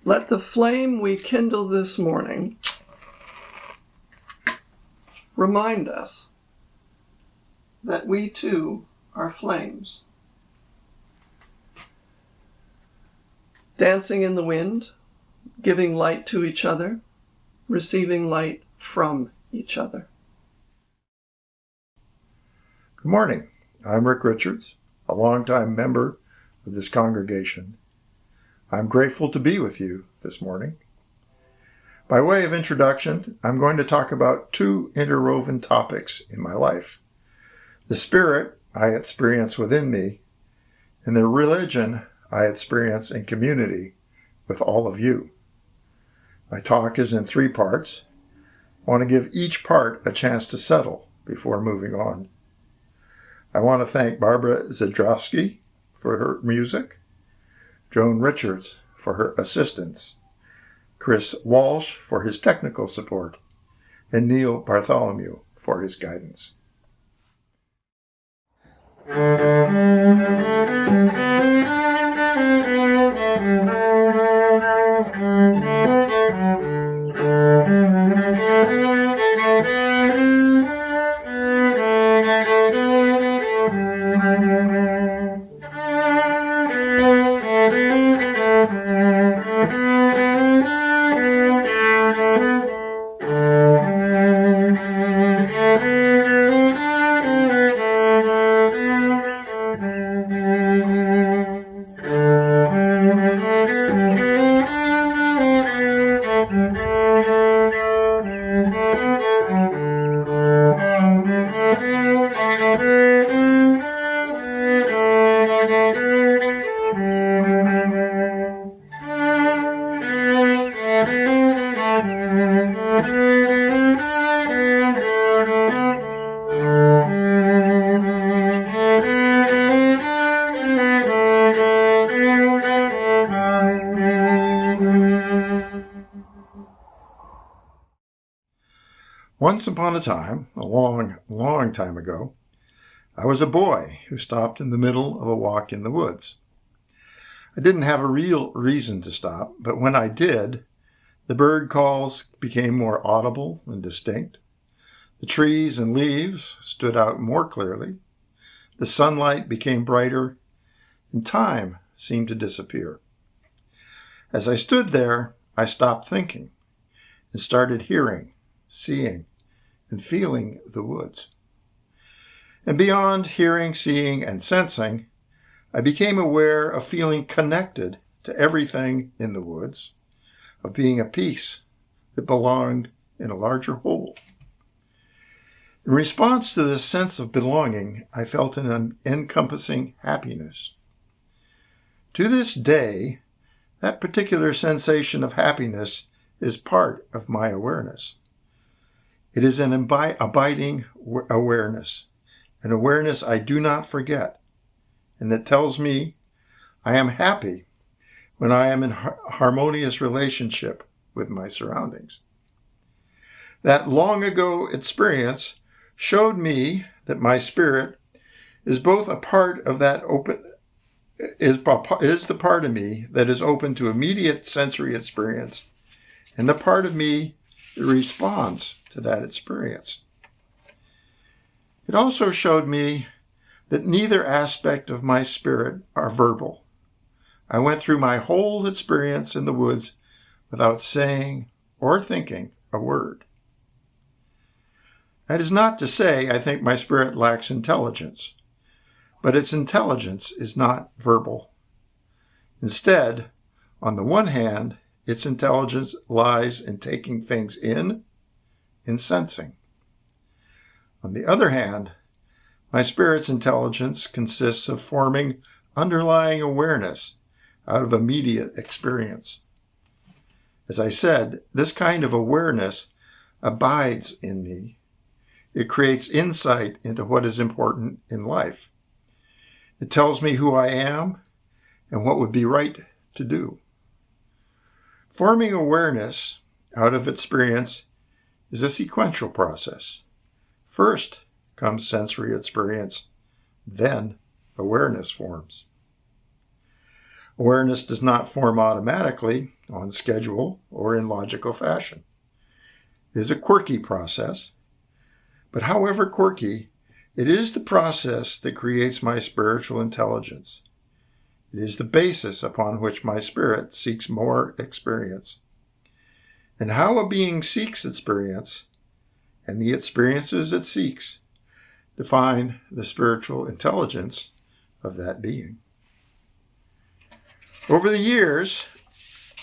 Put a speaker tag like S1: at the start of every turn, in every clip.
S1: Let the flame we kindle this morning remind us that we too are flames. Dancing in the wind, giving light to each other, receiving light from each other.
S2: Good morning. I'm Rick Richards, a longtime member of this congregation. I'm grateful to be with you this morning. By way of introduction, I'm going to talk about two interwoven topics in my life: the spirit I experience within me, and the religion I experience in community with all of you. My talk is in 3 parts. I want to give each part a chance to settle before moving on. I want to thank Barbara Zadrowski for her music, Joan Richards for her assistance, Chris Walsh for his technical support, and Neil Bartholomew for his guidance. Once upon a time, a long time ago, I was a boy who stopped in the middle of a walk in the woods. I didn't have a real reason to stop, but when I did, the bird calls became more audible and distinct. The trees and leaves stood out more clearly. The sunlight became brighter, and time seemed to disappear. As I stood there, I stopped thinking and started hearing, seeing, and feeling the woods. And beyond hearing, seeing, and sensing, I became aware of feeling connected to everything in the woods, of being a piece that belonged in a larger whole. In response to this sense of belonging, I felt an encompassing happiness. To this day, that particular sensation of happiness is part of my awareness. It is an abiding awareness, an awareness I do not forget, and that tells me I am happy when I am in harmonious relationship with my surroundings. That long ago experience showed me that my spirit is both a part of that is the part of me that is open to immediate sensory experience, and the part of me that responds to that experience. It also showed me that neither aspect of my spirit are verbal. I went through my whole experience in the woods without saying or thinking a word. That is not to say I think my spirit lacks intelligence, but its intelligence is not verbal. Instead, on the one hand, its intelligence lies in taking things in sensing. On the other hand, my spirit's intelligence consists of forming underlying awareness out of immediate experience. As I said, this kind of awareness abides in me. It creates insight into what is important in life. It tells me who I am and what would be right to do. Forming awareness out of experience is a sequential process. First comes sensory experience, then awareness forms. Awareness does not form automatically, on schedule, or in logical fashion. It is a quirky process, but however quirky, it is the process that creates my spiritual intelligence. It is the basis upon which my spirit seeks more experience. And how a being seeks experience, and the experiences it seeks, define the spiritual intelligence of that being. Over the years,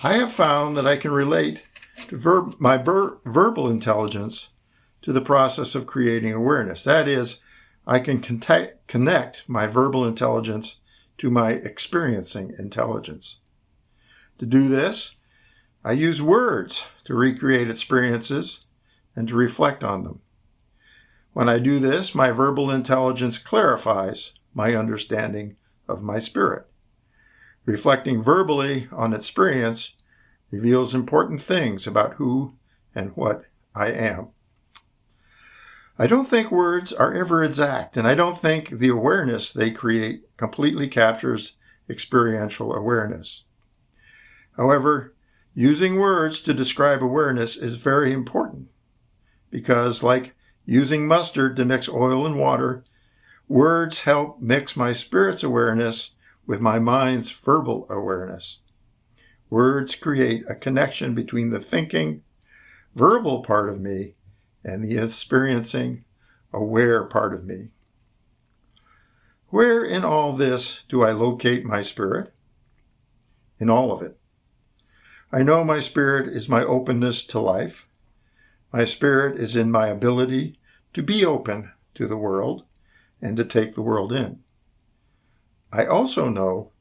S2: I have found that I can relate to my verbal intelligence to the process of creating awareness. That is, I can connect my verbal intelligence to my experiencing intelligence. To do this, I use words to recreate experiences and to reflect on them. When I do this, my verbal intelligence clarifies my understanding of my spirit. Reflecting verbally on experience reveals important things about who and what I am. I don't think words are ever exact, and I don't think the awareness they create completely captures experiential awareness. However, using words to describe awareness is very important because, like using mustard to mix oil and water, words help mix my spirit's awareness with my mind's verbal awareness. Words create a connection between the thinking, verbal part of me and the experiencing, aware part of me. Where in all this do I locate my spirit? In all of it. I know my spirit is my openness to life. My spirit is in my ability to be open to the world and to take the world in. I also know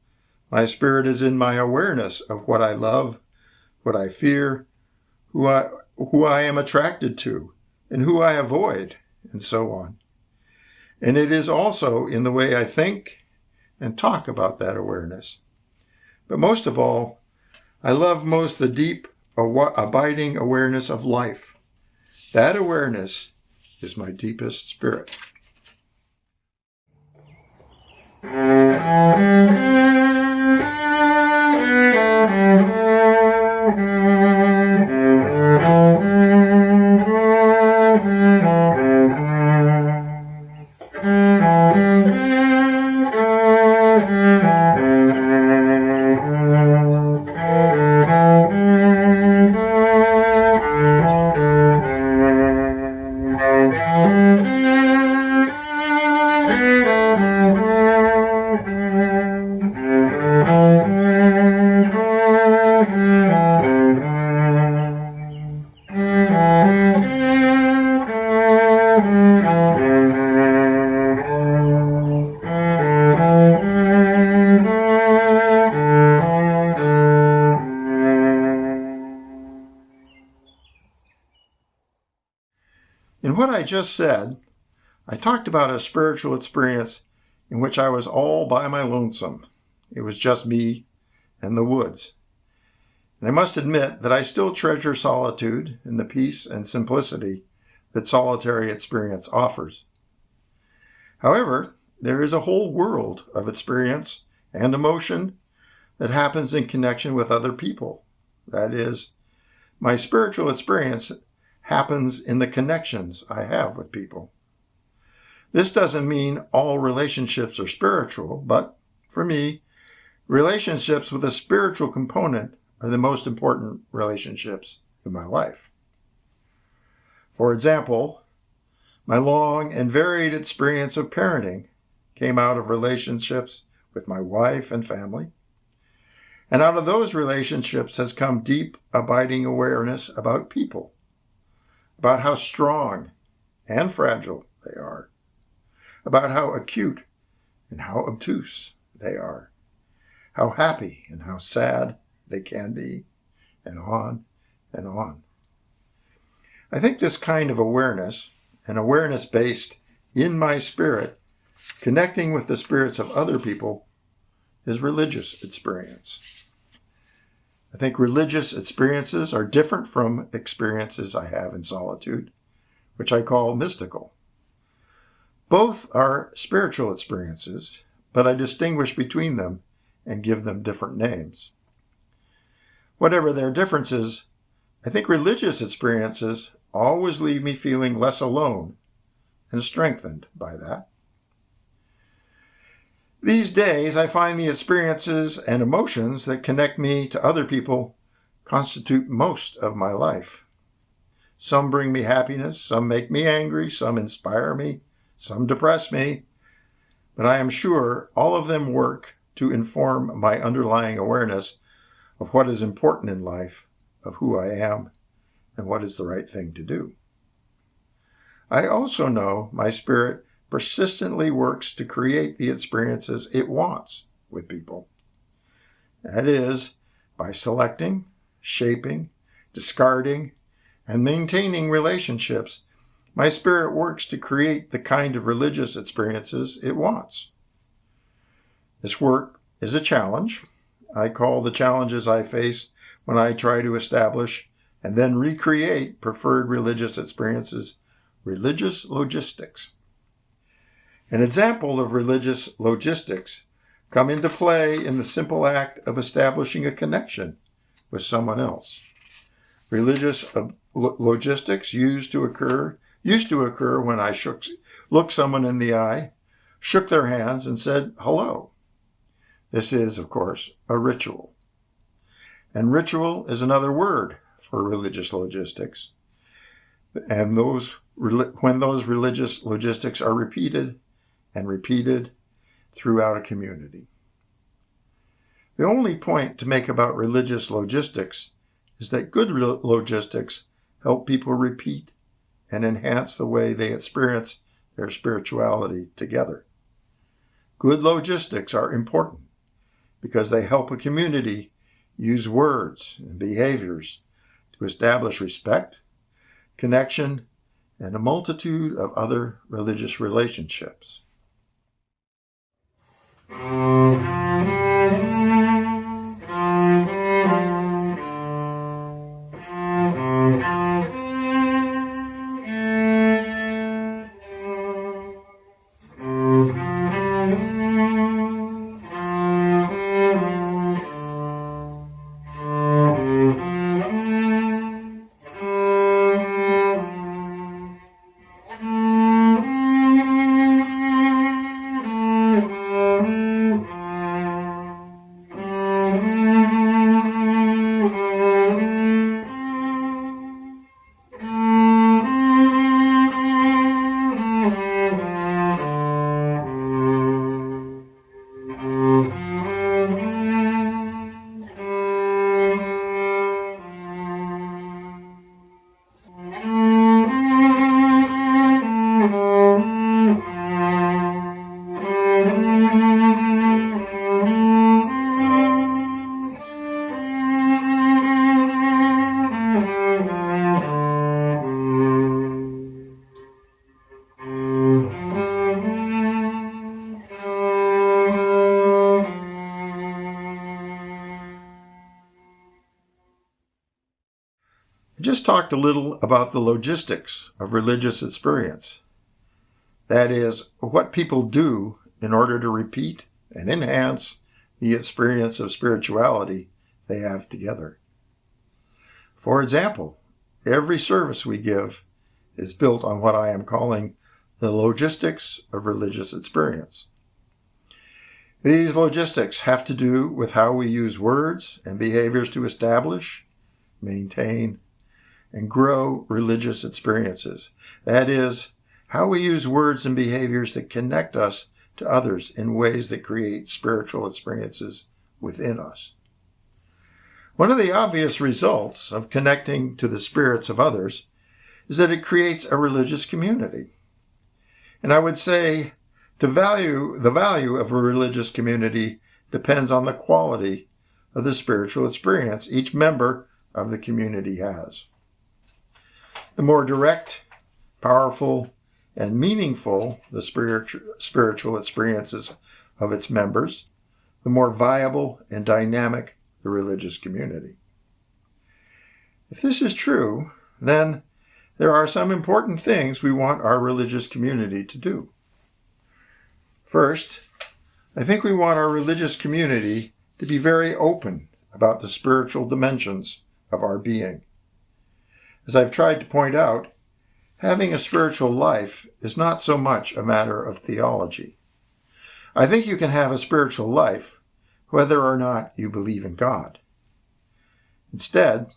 S2: my spirit is in my awareness of what I love, what I fear, who I am attracted to, and who I avoid, and so on. And it is also in the way I think and talk about that awareness. But most of all, I love most the deep, abiding awareness of life. That awareness is my deepest spirit. In what I just said, I talked about a spiritual experience in which I was all by my lonesome. It was just me and the woods. And I must admit that I still treasure solitude and the peace and simplicity that solitary experience offers. However, there is a whole world of experience and emotion that happens in connection with other people. That is, my spiritual experience happens in the connections I have with people. This doesn't mean all relationships are spiritual, but for me, relationships with a spiritual component are the most important relationships in my life. For example, my long and varied experience of parenting came out of relationships with my wife and family. And out of those relationships has come deep, abiding awareness about people, about how strong and fragile they are, about how acute and how obtuse they are, how happy and how sad they can be, and on and on. I think this kind of awareness, an awareness based in my spirit, connecting with the spirits of other people, is religious experience. I think religious experiences are different from experiences I have in solitude, which I call mystical. Both are spiritual experiences, but I distinguish between them and give them different names. Whatever their differences, I think religious experiences always leave me feeling less alone and strengthened by that. These days, I find the experiences and emotions that connect me to other people constitute most of my life. Some bring me happiness, some make me angry, some inspire me, some depress me, but I am sure all of them work to inform my underlying awareness of what is important in life, of who I am, and what is the right thing to do. I also know my spirit persistently works to create the experiences it wants with people. That is, by selecting, shaping, discarding, and maintaining relationships, my spirit works to create the kind of religious experiences it wants. This work is a challenge. I call the challenges I face when I try to establish and then recreate preferred religious experiences religious logistics. An example of religious logistics come into play in the simple act of establishing a connection with someone else. Religious logistics used to occur when I looked someone in the eye, shook their hands, and said hello. This is, of course, a ritual. And ritual is another word for religious logistics. And when those religious logistics are repeated and repeated throughout a community. The only point to make about religious logistics is that good logistics help people repeat and enhance the way they experience their spirituality together. Good logistics are important because they help a community use words and behaviors to establish respect, connection, and a multitude of other religious relationships. I just talked a little about the logistics of religious experience. That is, what people do in order to repeat and enhance the experience of spirituality they have together. For example, every service we give is built on what I am calling the logistics of religious experience. These logistics have to do with how we use words and behaviors to establish, maintain, and grow religious experiences. That is, how we use words and behaviors that connect us to others in ways that create spiritual experiences within us. One of the obvious results of connecting to the spirits of others is that it creates a religious community. And I would say the value of a religious community depends on the quality of the spiritual experience each member of the community has. The more direct, powerful, and meaningful the spiritual experiences of its members, the more viable and dynamic the religious community. If this is true, then there are some important things we want our religious community to do. First, I think we want our religious community to be very open about the spiritual dimensions of our being. As I've tried to point out, having a spiritual life is not so much a matter of theology. I think you can have a spiritual life whether or not you believe in God. Instead,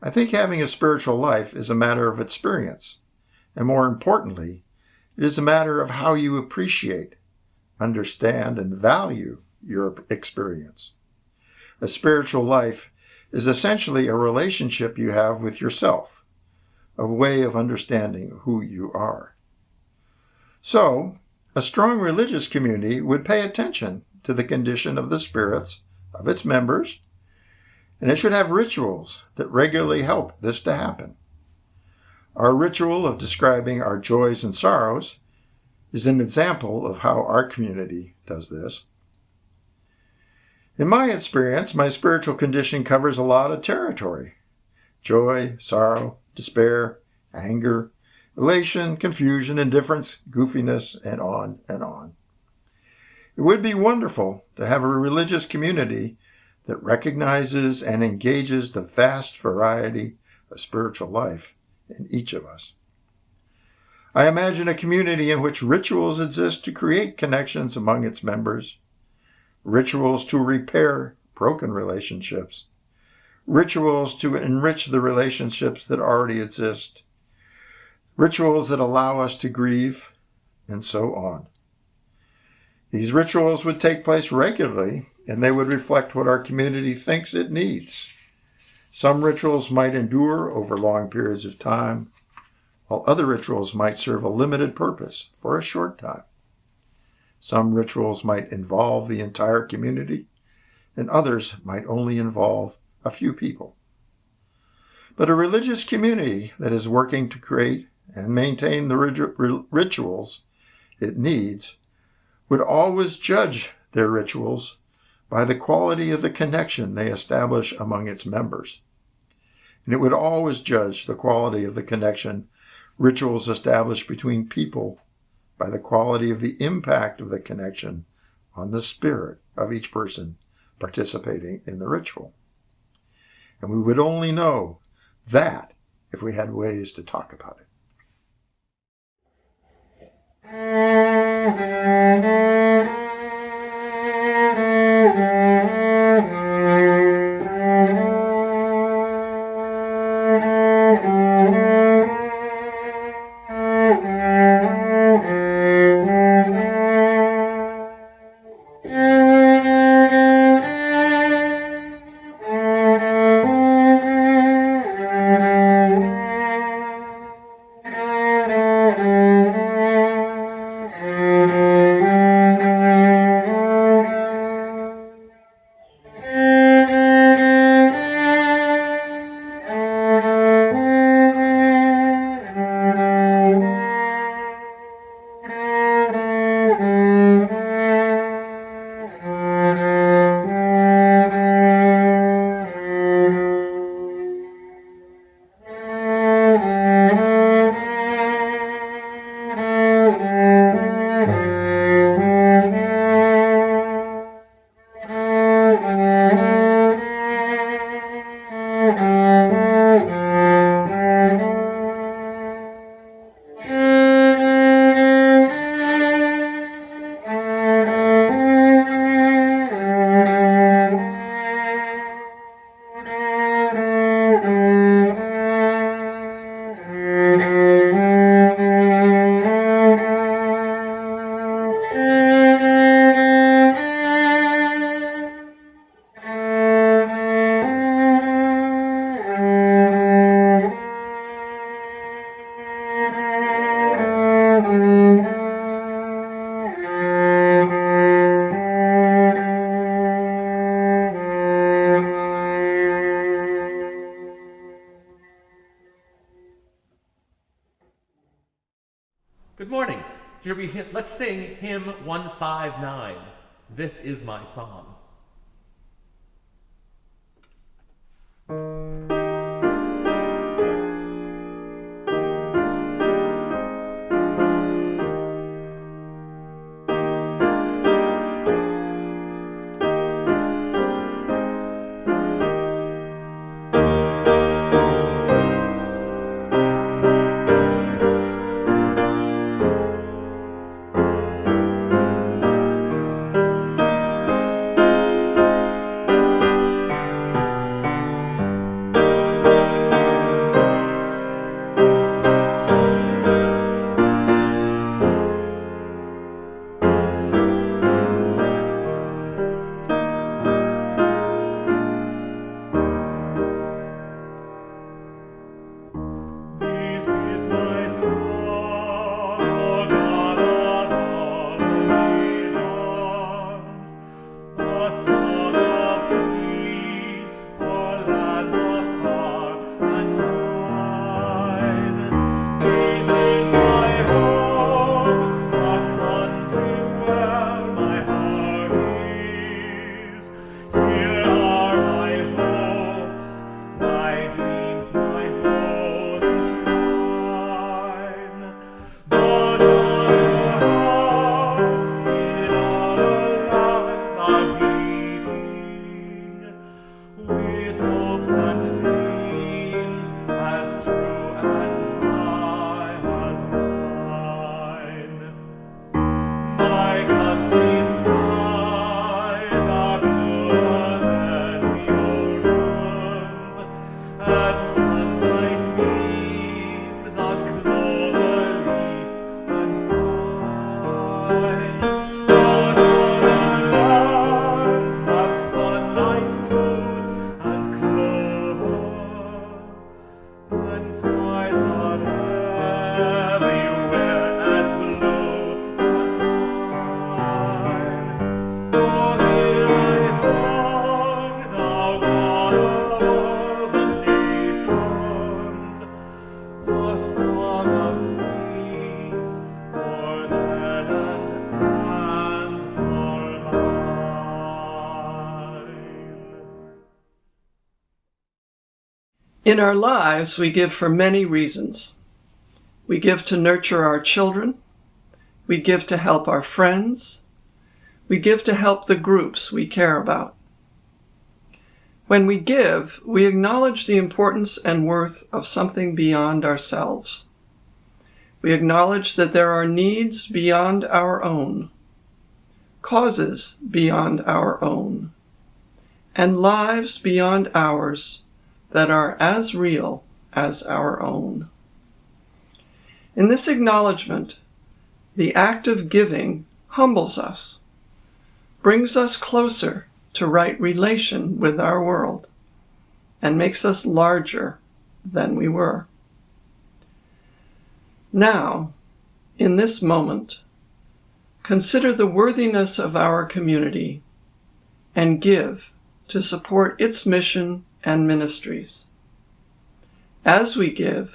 S2: I think having a spiritual life is a matter of experience, and more importantly, it is a matter of how you appreciate, understand, and value your experience. A spiritual life is essentially a relationship you have with yourself, a way of understanding who you are. So, a strong religious community would pay attention to the condition of the spirits of its members, and it should have rituals that regularly help this to happen. Our ritual of describing our joys and sorrows is an example of how our community does this. In my experience, my spiritual condition covers a lot of territory: joy, sorrow, despair, anger, elation, confusion, indifference, goofiness, and on and on. It would be wonderful to have a religious community that recognizes and engages the vast variety of spiritual life in each of us. I imagine a community in which rituals exist to create connections among its members, rituals to repair broken relationships, rituals to enrich the relationships that already exist, rituals that allow us to grieve, and so on. These rituals would take place regularly, and they would reflect what our community thinks it needs. Some rituals might endure over long periods of time, while other rituals might serve a limited purpose for a short time. Some rituals might involve the entire community, and others might only involve a few people. But a religious community that is working to create and maintain the rituals it needs would always judge their rituals by the quality of the connection they establish among its members. And it would always judge the quality of the connection rituals establish between people by the quality of the impact of the connection on the spirit of each person participating in the ritual. And we would only know that if we had ways to talk about it.
S3: Good morning. Let's sing hymn 159. This is my song.
S1: In our lives, we give for many reasons. We give to nurture our children. We give to help our friends. We give to help the groups we care about. When we give, we acknowledge the importance and worth of something beyond ourselves. We acknowledge that there are needs beyond our own, causes beyond our own, and lives beyond ours that are as real as our own. In this acknowledgement, the act of giving humbles us, brings us closer to right relation with our world, and makes us larger than we were. Now, in this moment, consider the worthiness of our community and give to support its mission and ministries. As we give,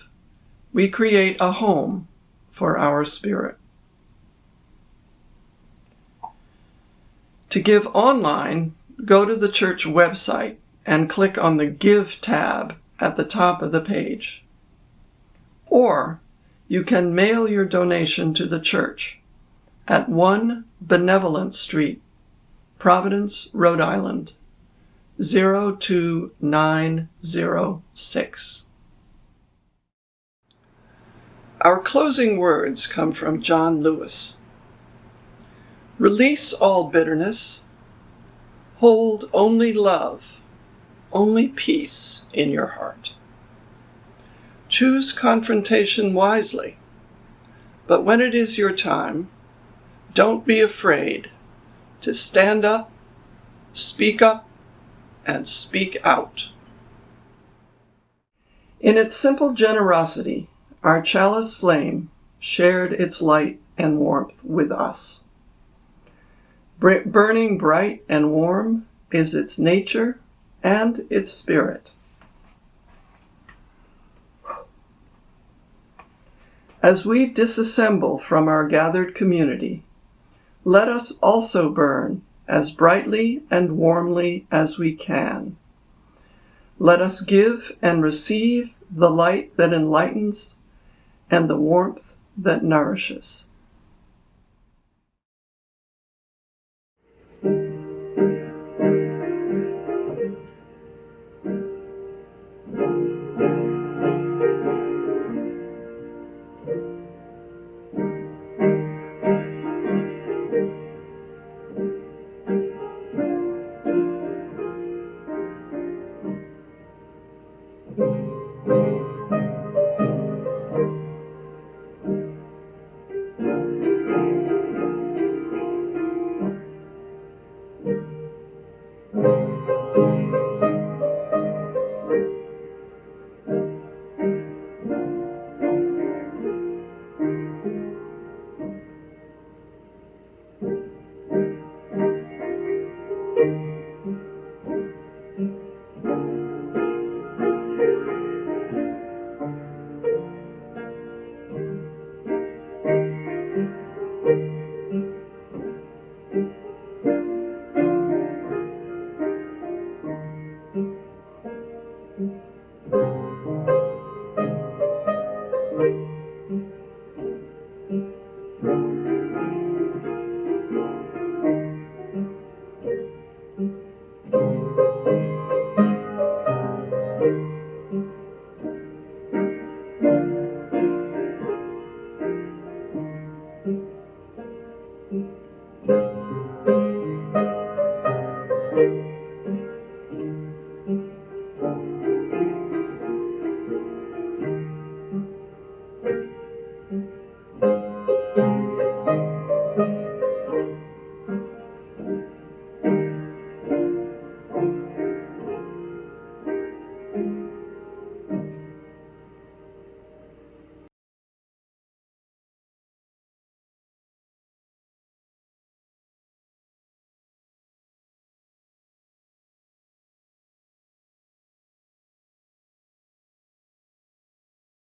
S1: we create a home for our spirit. To give online, go to the church website and click on the Give tab at the top of the page. Or you can mail your donation to the church at 1 Benevolent Street, Providence, Rhode Island, 02906. Our closing words come from John Lewis. Release all bitterness. Hold only love, only peace in your heart. Choose confrontation wisely, but when it is your time, don't be afraid to stand up, and speak out. In its simple generosity, our chalice flame shared its light and warmth with us. Burning bright and warm is its nature and its spirit. As we disassemble from our gathered community, let us also burn as brightly and warmly as we can. Let us give and receive the light that enlightens and the warmth that nourishes.